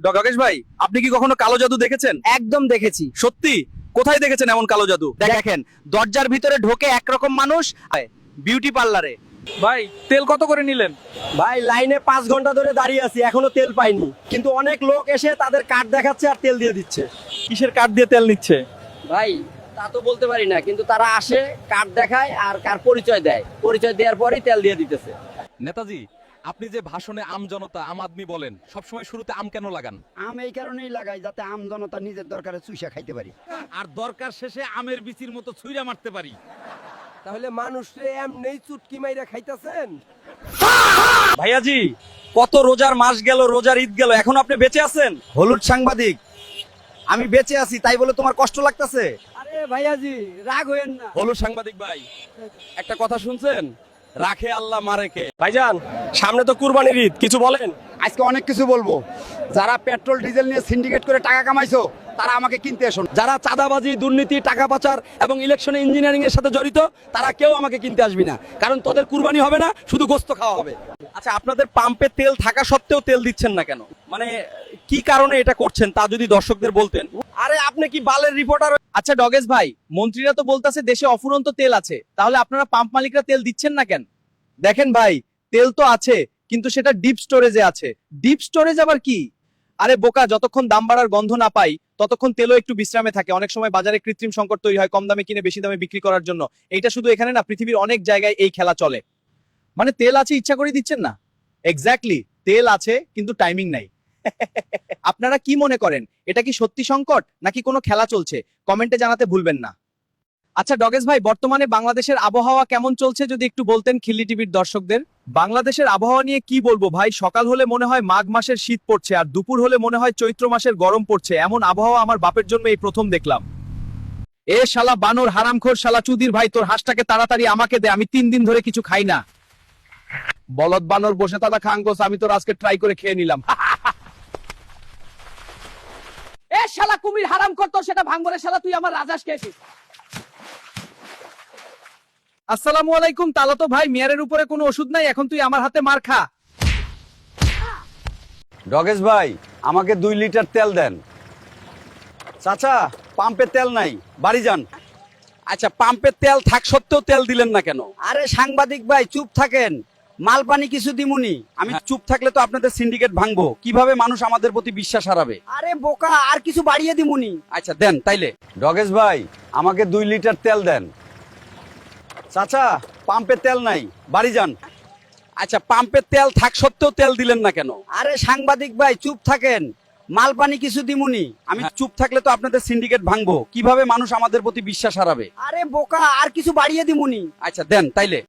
ডগেশ ভাই, আপনি কি কখনো কালো জাদু দেখেছেন? একদম দেখেছি। সত্যি? কোথায় দেখেছেন এমন কালো জাদু? দেখেন, দরজার ভিতরে ঢোকে একরকম মানুষ, বিউটি পার্লারে। ভাই, তেল কত করে নিলেন? ভাই লাইনে 5 ঘন্টা ধরে দাঁড়িয়ে আছি, এখনো তেল পাইনি, কিন্তু অনেক লোক এসে তাদের কার্ড দেখাচ্ছে আর তেল দিয়ে দিচ্ছে। কিসের কার্ড দিয়ে তেল নিচ্ছে? ভাই তা তো বলতে পারি না, কিন্তু তারা আসে, কার্ড দেখায় আর কার পরিচয় দেয়, পরিচয় দেওয়ার পরেই তেল দিয়ে দিতেছে। নেতাজি, আপনি যে ভাষণে আম জনতা আম আদমি বলেন, সবসময় শুরুতে আম কেন লাগান? আম এই কারণেই লাগাই যাতে আম জনতা নিজের দরকারে চুইসা খাইতে পারি। আর দরকার শেষে আমের বিচির মতো ছুঁড়া মারতে পারি। তাহলে মানুষরে এমনি চুটকি মাইরা খাইতেছেন? ভাইয়াজি, কত রোজার মাস গেল, রোজার ঈদ গেল, এখন আপনি বেঁচে আছেন? হলুদ সাংবাদিক, আমি বেঁচে আছি তাই বলে তোমার কষ্ট লাগতেছে? আরে ভাইয়াজি, রাগ হইেন না। হলুদ সাংবাদিক ভাই, একটা কথা শুনছেন? রাখে আল্লাহ মারে কে। ভাইজান, সামনে তো কুরবানির ঈদ, কিছু বলেন। আজকে অনেক কিছু বলবো। যারা পেট্রোল ডিজেল নিয়ে সিন্ডিকেট করে টাকা কামাইছো তারা আমাকে কিনতে এসো না। যারা চাঁদাবাজি, দুর্নীতি, টাকা পাচার এবং ইলেকশনে ইঞ্জিনিয়ারিং এর সাথে জড়িত, তারা কেউ আমাকে কিনতে আসবি না, কারণ তোদের কুরবানি হবে না, শুধু গোস্ত খাওয়া হবে। আচ্ছা, আপনাদের পাম্পে তেল থাকা সত্ত্বেও তেল দিচ্ছেন না কেন? মানে কি কারণে এটা করছেন তা যদি দর্শকদের বলতেন। আরে আপনি কি বালের রিপোর্টার? আচ্ছা ডগেশ ভাই, মন্ত্রীরা তো বলতাছে দেশে অফুরন্ত তেল আছে, তাহলে আপনারা পাম্প মালিকরা তেল দিচ্ছেন না কেন? দেখেন ভাই, তেল তো আছে, কিন্তু সেটা ডিপ স্টোরেজে আছে। ডিপ স্টোরেজ আবার কি? আরে বোকা, যতক্ষণ দাম বাড়ার গন্ধ না পাই ততক্ষণ তেলও একটু বিশ্রামে থাকে। অনেক সময় বাজারে কৃত্রিম সংকট তৈরি হয় কম দামে কিনে বেশি দামে বিক্রি করার জন্য। এইটা শুধু এখানে না, পৃথিবীর অনেক জায়গায় এই খেলা চলে। মানে তেল আছে, ইচ্ছা করে দিচ্ছেন না। এক্স্যাক্টলি, তেল আছে কিন্তু টাইমিং নাই। আপনারা কি মনে করেন, এটা কি সত্যি সংকট নাকি কোনো খেলা চলছে? কমেন্টে জানাতে ভুলবেন না। আচ্ছা ডগেশ ভাই, বর্তমানে বাংলাদেশের আবহাওয়া কেমন চলছে যদি একটু বলতেন খিল্লি টিভির দর্শকদের। বাংলাদেশের আবহাওয়া নিয়ে কি বলবো ভাই, সকাল হলে মনে হয় মাঘ মাসের শীত পড়ছে আর দুপুর হলে মনে হয় চৈত্র মাসের গরম পড়ছে। এমন আবহাওয়া আমার বাপের জন্য এই প্রথম দেখলাম। এ শালা বানর, হারামখোর শালা চুদির ভাই, তোর হাঁসটাকে তাড়াতাড়ি আমাকে দে, আমি 3 দিন ধরে কিছু খাই না। বলদ বানর, বসে তাদা খাঙ্গোস, আমি তোর আজকে ট্রাই করে খেয়ে নিলাম। এ শালা কুমির, হারামখোর, তোর সেটা ভাঙবরে শালা, তুই আমার রাজাস খেয়েছিস। আসসালামু আলাইকুম। তাহলে তো ভাই মেয়ারের উপরে কোনো ওষুধ নাই, এখন তুই আমার হাতে মার খা। ডগেশ ভাই, আমাকে 2 লিটার তেল দেন। চাচা, পাম্পে তেল নাই, বাড়ি যান। আচ্ছা, পাম্পে তেল থাক সত্ত্বেও তেল দিলেন না কেন? আরে সাংবাদিক ভাই, চুপ থাকেন, মাল পানি কিছু দিমুনি। আমি চুপ থাকলে তো আপনাদের সিন্ডিকেট ভাঙবো, কিভাবে মানুষ আমাদের প্রতি বিশ্বাস হারাবে? আরে বোকা, আর কিছু বাড়িয়ে দিমুনি। আচ্ছা দেন তাইলে। ডগেশ ভাই, আমাকে 2 লিটার তেল দেন। চাচা, পাম্পে তেল নাই, বাড়ি যান। আচ্ছা, পাম্পে তেল থাক সত্ত্বেও তেল দিলেন না কেন? আরে সাংবাদিক ভাই, চুপ থাকেন, মাল পানি কিছু দিমুনি। আমি চুপ থাকলে তো আপনাদের সিন্ডিকেট ভাঙবো, কিভাবে মানুষ আমাদের প্রতি বিশ্বাস হারাবে? আরে বোকা, আর কিছু বাড়িয়ে দিমুনি। আচ্ছা দেন তাইলে।